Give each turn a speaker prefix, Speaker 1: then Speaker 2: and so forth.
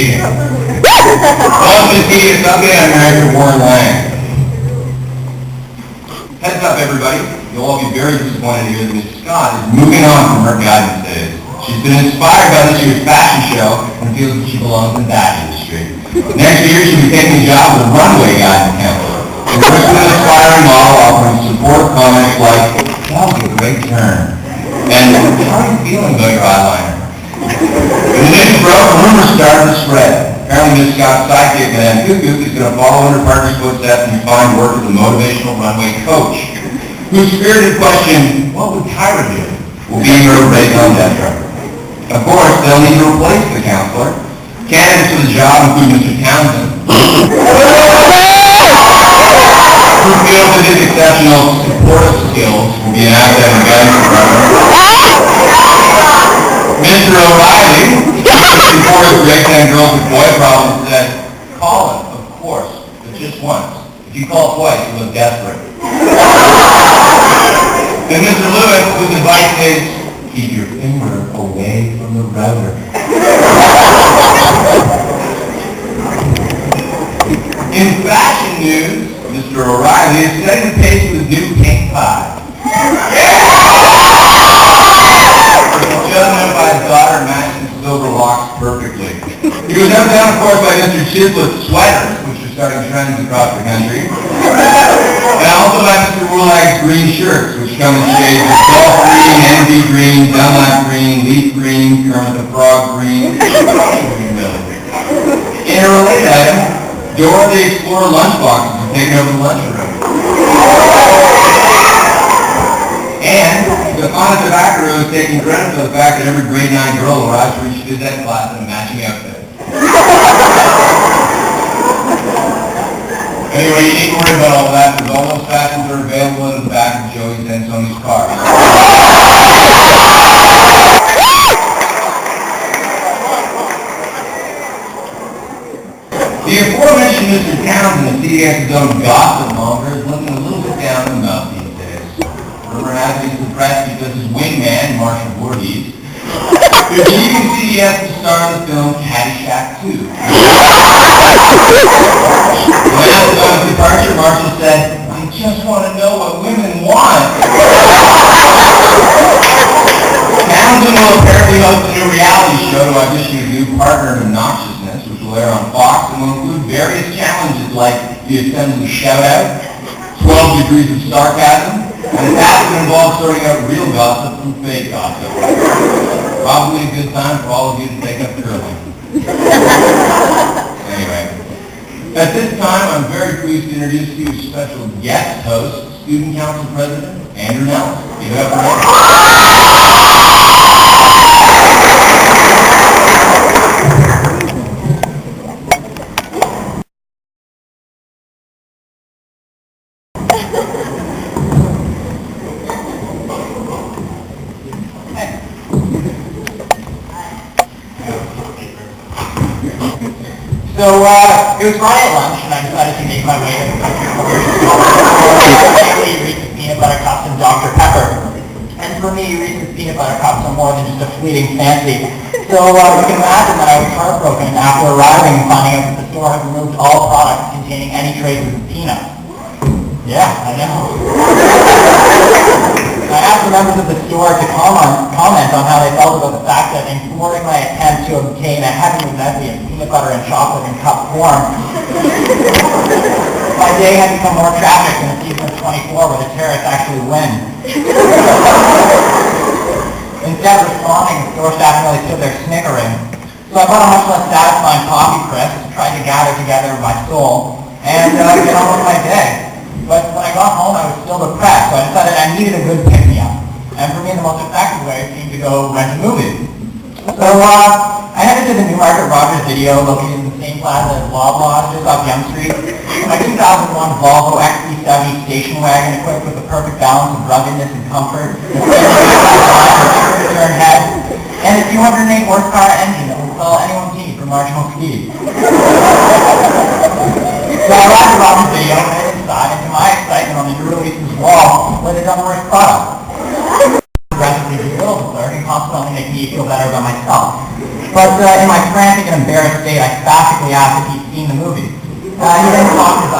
Speaker 1: cheating. Love the tedious update on American Warren Lang. Heads up, everybody. You'll all be very disappointed to hear that Mrs. Scott is moving on from her guidance days. She's been inspired by this year's fashion show and feels that she belongs in that industry. Next year, she'll be taking a job as a runway guidance counselor. A personally inspiring model offering support comments like, "That was a great turn," and "How are you feeling about your eyeliner?" When the news broke, rumors started to spread. Apparently, Ms. Scott's sidekick, Madame Cuckoo, is going to follow in her partner's footsteps and find work as a motivational runway coach, whose spirited question, "What would Tyra do?" will be her raison d'etre. Of course, they'll need to replace the counselor. Candidates for the job include Mr. Townsend, who feels that his exceptional supportive skills will be an asset in the guidance department. Mr. O'Reilly, before his breaks and girls with boy problems, said, "Call him, of course, but just once. If you call twice, you look desperate." And Mr. Lewis, whose advice is, "Keep your finger away from the router." In fashion news, Mr. O'Reilly is setting the pace with his new pink pie. Chosen by his daughter, matching his silver locks perfectly. He was held down, of course, by Mr. Chislett's sweaters, which are starting trends across the country. And also by Mr. Woolag's green shirts, which come in shades of golf green, envy green, Dunlap green, leaf green, Kermit the Frog green, In a related item, Dora the Explorer lunchboxes have taken over the lunchroom. And the Fana Tobacco is taking credit for the fact that every grade 9 girl arrives to reach phys ed class in a matching outfit. Anyway, you needn't worry about all that, because all those fashions are available in the back of Joey's and Tony's car. The aforementioned Mr. Townsend of CDS's own gossip monger is looking a little bit down the mouth these days. Rumor has it he's depressed because his wingman, Marshall Voorhees, is leaving CDS to star in the film Caddyshack 2. When asked about his departure, Marshall said, "I just want to know what women want." Townsend will apparently host a new reality show to audition his new partner in obnoxiousness, which will air on Fox and will include various challenges like the Assembly Shout-Out, 12 Degrees of Sarcasm, and a task that involves sorting out real gossip from fake gossip. Probably a good time for all of you to take up curling. Anyway, at this time, I'm very pleased to introduce to you a special guest host, Student Council President Andrew Nelson. Give it up for him.
Speaker 2: So, it was Friday at lunch, and I decided to make my way to the Reese's Peanut Butter Cups and Dr. Pepper. And for me, Reese's Peanut Butter Cups are more than just a fleeting fancy. So, you can imagine that I was heartbroken after arriving and finding out that the store had removed all products containing any traces of peanuts. Yeah, I know. I asked the members of the store to comment on how they felt about the fact that in thwarting my attempt to obtain a heavenly medley of peanut butter and chocolate in cup form, my day had become more tragic than a season of 24 where the terrorists actually win. Instead of responding, the store staff really stood there snickering. So I bought a much less satisfying coffee crisp, tried to gather together my soul, and get on with my day. But when I got home, I was still depressed, so I decided I needed a good pick-me-up. And for me, the most effective way seemed to go rent a movie. So I headed to the Newmarket Rogers Video, located in the same plaza as Loblaws, just off Yonge Street. My 2001 Volvo XC70 station wagon, equipped with the perfect balance of ruggedness and comfort, a turn head, and a 208 horsepower engine that will quell anyone's need for marginal speed. So I arrived at Rogers Video and headed inside, and to my excitement, on the new releases wall was a Dunbar's product. Progressively bewildered and consequently make me feel better about myself. But in my frantic and embarrassed state, I spastically asked if he'd seen the movie. He then cocked his